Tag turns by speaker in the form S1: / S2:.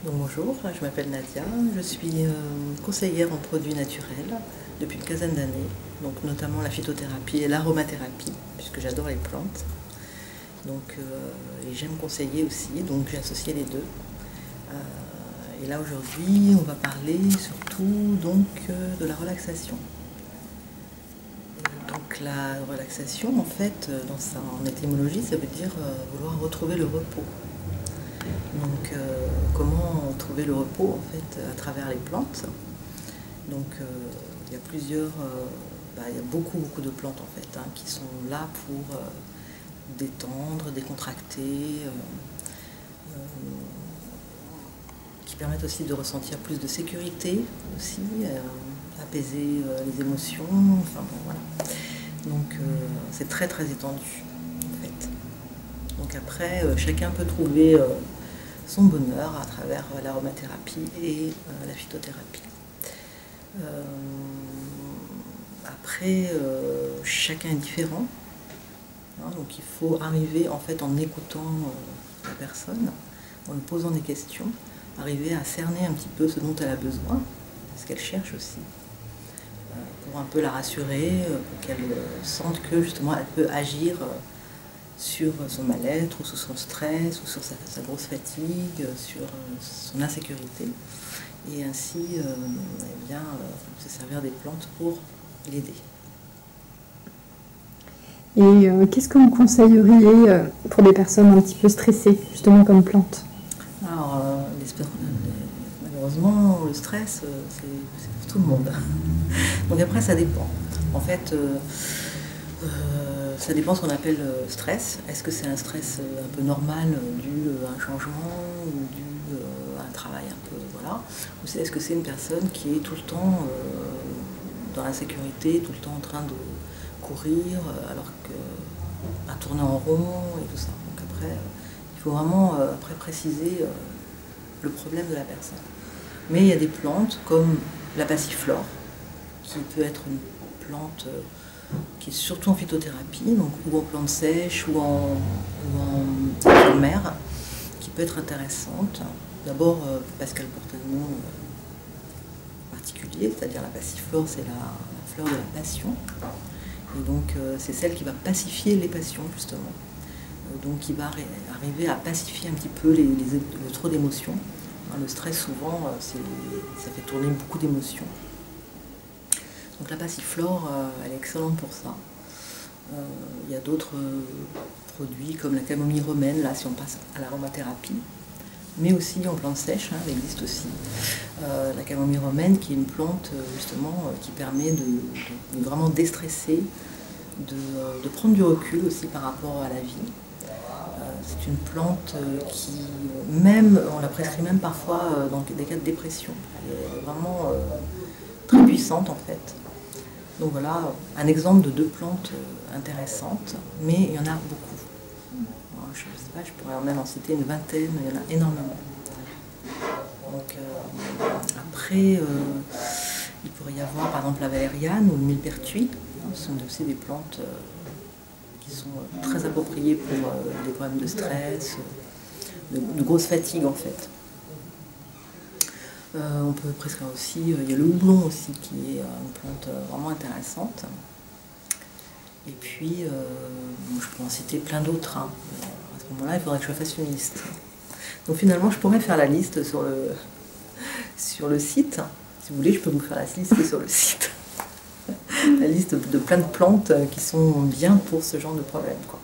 S1: Donc bonjour, je m'appelle Nadia, je suis conseillère en produits naturels depuis une quinzaine d'années, donc notamment la phytothérapie et l'aromathérapie, puisque j'adore les plantes. Donc, et j'aime conseiller aussi, donc j'ai associé les deux. Et là aujourd'hui, on va parler surtout de la relaxation. Donc la relaxation, en fait, en étymologie, ça veut dire vouloir retrouver le repos. Donc comment trouver le repos en fait à travers les plantes. Donc il y a il y a beaucoup de plantes en fait qui sont là pour détendre, décontracter, qui permettent aussi de ressentir plus de sécurité aussi, apaiser les émotions, enfin bon voilà. Donc c'est très étendu en fait. Donc après chacun peut trouver son bonheur à travers l'aromathérapie et la phytothérapie. Après, chacun est différent, donc il faut arriver en fait en écoutant la personne, en lui posant des questions, arriver à cerner un petit peu ce dont elle a besoin, ce qu'elle cherche aussi, pour un peu la rassurer, pour qu'elle sente que justement elle peut agir sur son mal-être, ou sur son stress, ou sur sa grosse fatigue, sur son insécurité, et ainsi se servir des plantes pour l'aider.
S2: Et qu'est-ce que vous conseilleriez pour des personnes un petit peu stressées, justement comme plantes?
S1: Alors, malheureusement, le stress, c'est pour tout le monde. Donc après, ça dépend. En fait, ça dépend ce qu'on appelle stress. Est-ce que c'est un stress un peu normal dû à un changement ou dû à un travail un peu, voilà, ou est-ce que c'est une personne qui est tout le temps dans l'insécurité, tout le temps en train de courir, alors que à tourner en rond et tout ça. Donc après, il faut vraiment après préciser le problème de la personne. Mais il y a des plantes comme la passiflore, qui peut être une plante qui est surtout en phytothérapie, donc ou en plantes sèches ou en mer, qui peut être intéressante. D'abord parce qu'elle porte un nom particulier, c'est-à-dire la passiflore, c'est la fleur de la passion. Et donc c'est celle qui va pacifier les passions justement. Donc qui va arriver à pacifier un petit peu le trop d'émotions. Le stress souvent, ça fait tourner beaucoup d'émotions. Donc la passiflore, elle est excellente pour ça. Il y a d'autres produits comme la camomille romaine, là si on passe à l'aromathérapie, mais aussi en plantes sèches, elle existe aussi. La camomille romaine qui est une plante justement qui permet de vraiment déstresser, de prendre du recul aussi par rapport à la vie. C'est une plante qui, on la prescrit même parfois dans des cas de dépression. Elle est vraiment très puissante en fait. Donc voilà un exemple de deux plantes intéressantes, mais il y en a beaucoup. Alors, je ne sais pas, je pourrais même en citer une vingtaine, il y en a énormément. Donc après, il pourrait y avoir par exemple la valériane ou le millepertuis. Ce sont aussi des plantes qui sont très appropriées pour des problèmes de stress, de grosse fatigue en fait. On peut prescrire aussi, il y a le houblon aussi qui est une plante vraiment intéressante. Et puis, je peux en citer plein d'autres. À ce moment-là, il faudrait que je fasse une liste. Donc finalement, je pourrais faire la liste sur le site. Si vous voulez, je peux vous faire la liste sur le site. La liste de plein de plantes qui sont bien pour ce genre de problème, quoi.